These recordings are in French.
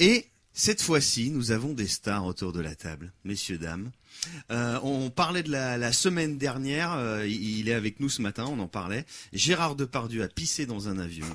Et cette fois-ci, nous avons des stars autour de la table, messieurs, dames. On parlait de la semaine dernière, il est avec nous ce matin, on en parlait. Gérard Depardieu a pissé dans un avion.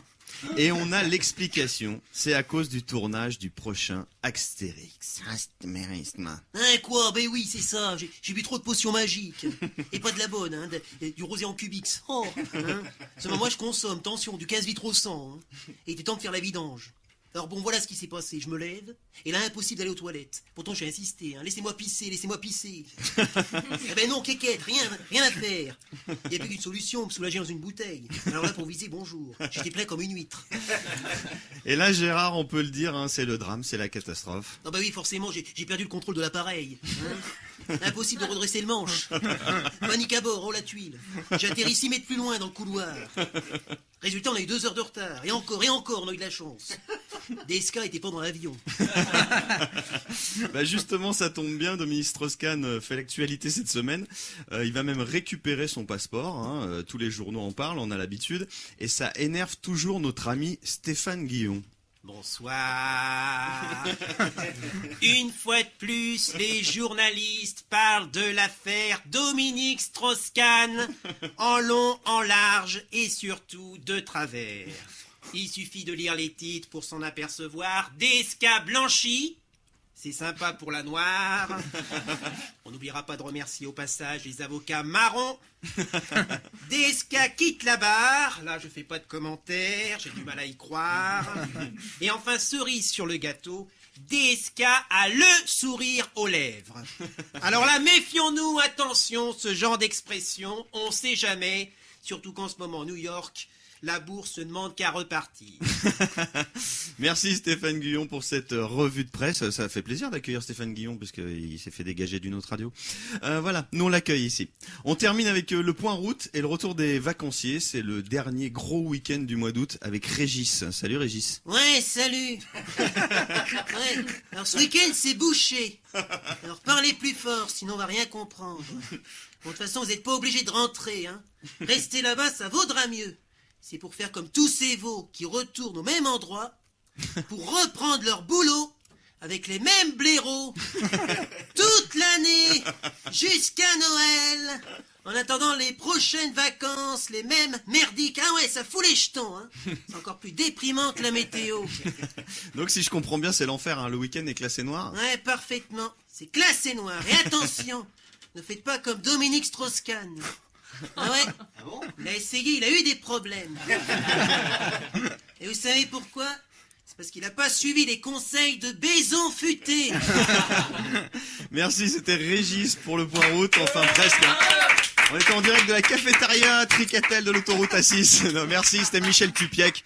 Et on a l'explication, c'est à cause du tournage du prochain Astérix. Hein, quoi? Ben oui, c'est ça, j'ai bu trop de potions magiques. Et pas de la bonne, hein, du rosé en Cubix. Oh, hein. Seulement moi je consomme, tension, du 15 litres au 100. Hein. Et il était temps de faire la vidange. Alors bon, voilà ce qui s'est passé, je me lève, et là, impossible d'aller aux toilettes. Pourtant, j'ai insisté, hein. Laissez-moi pisser, laissez-moi pisser. Eh ben non, quéquette, rien à faire. Il n'y a plus qu'une solution, me soulager dans une bouteille. Alors là, pour viser, bonjour. J'étais plein comme une huître. Et là, Gérard, on peut le dire, hein, c'est le drame, c'est la catastrophe. Non bah oui, forcément, j'ai perdu le contrôle de l'appareil. Hein. Impossible de redresser le manche. Panique à bord, oh la tuile. J'ai atterri 6 mètres plus loin dans le couloir. Résultat, on a eu 2 heures de retard. Et encore, on a eu de la chance. DSK était pas dans l'avion. Bah justement, ça tombe bien, Dominique Strauss-Kahn fait l'actualité cette semaine. Il va même récupérer son passeport, hein. Tous les journaux en parlent, on a l'habitude. Et ça énerve toujours notre ami Stéphane Guillon. Bonsoir. Une fois de plus, les journalistes parlent de l'affaire Dominique Strauss-Kahn en long, en large et surtout de travers. Il suffit de lire les titres pour s'en apercevoir. DSK blanchi, c'est sympa pour la noire. On n'oubliera pas de remercier au passage les avocats marrons. DSK quitte la barre. Là, je fais pas de commentaires, j'ai du mal à y croire. Et enfin, cerise sur le gâteau, DSK a le sourire aux lèvres. Alors là, méfions-nous, attention, ce genre d'expression, on sait jamais, surtout qu'en ce moment, New York, la bourse ne demande qu'à repartir. Merci Stéphane Guillon pour cette revue de presse. Ça fait plaisir d'accueillir Stéphane Guillon parce qu'il s'est fait dégager d'une autre radio. Voilà, nous on l'accueille ici. On termine avec le point route et le retour des vacanciers. C'est le dernier gros week-end du mois d'août avec Régis. Salut Régis. Ouais, salut. Ouais. Alors ce week-end c'est bouché. Alors parlez plus fort, sinon on va rien comprendre. Bon, de toute façon vous n'êtes pas obligés de rentrer. Hein. Restez là-bas, ça vaudra mieux. C'est pour faire comme tous ces veaux qui retournent au même endroit pour reprendre leur boulot avec les mêmes blaireaux toute l'année jusqu'à Noël. En attendant les prochaines vacances, les mêmes merdiques. Ah ouais, ça fout les jetons. Hein. C'est encore plus déprimant que la météo. Donc si je comprends bien, c'est l'enfer. Hein. Le week-end est classé noir. Ouais, parfaitement. C'est classé noir. Et attention, ne faites pas comme Dominique Strauss-Kahn. Ah ouais? Ah bon? Il a essayé, il a eu des problèmes. Et vous savez pourquoi? C'est parce qu'il n'a pas suivi les conseils de Baison Futé. Merci, c'était Régis pour le point route. Enfin presque. Hein. On était en direct de la cafétéria Tricatel de l'autoroute A6. Non, merci, c'était Michel Cupiec.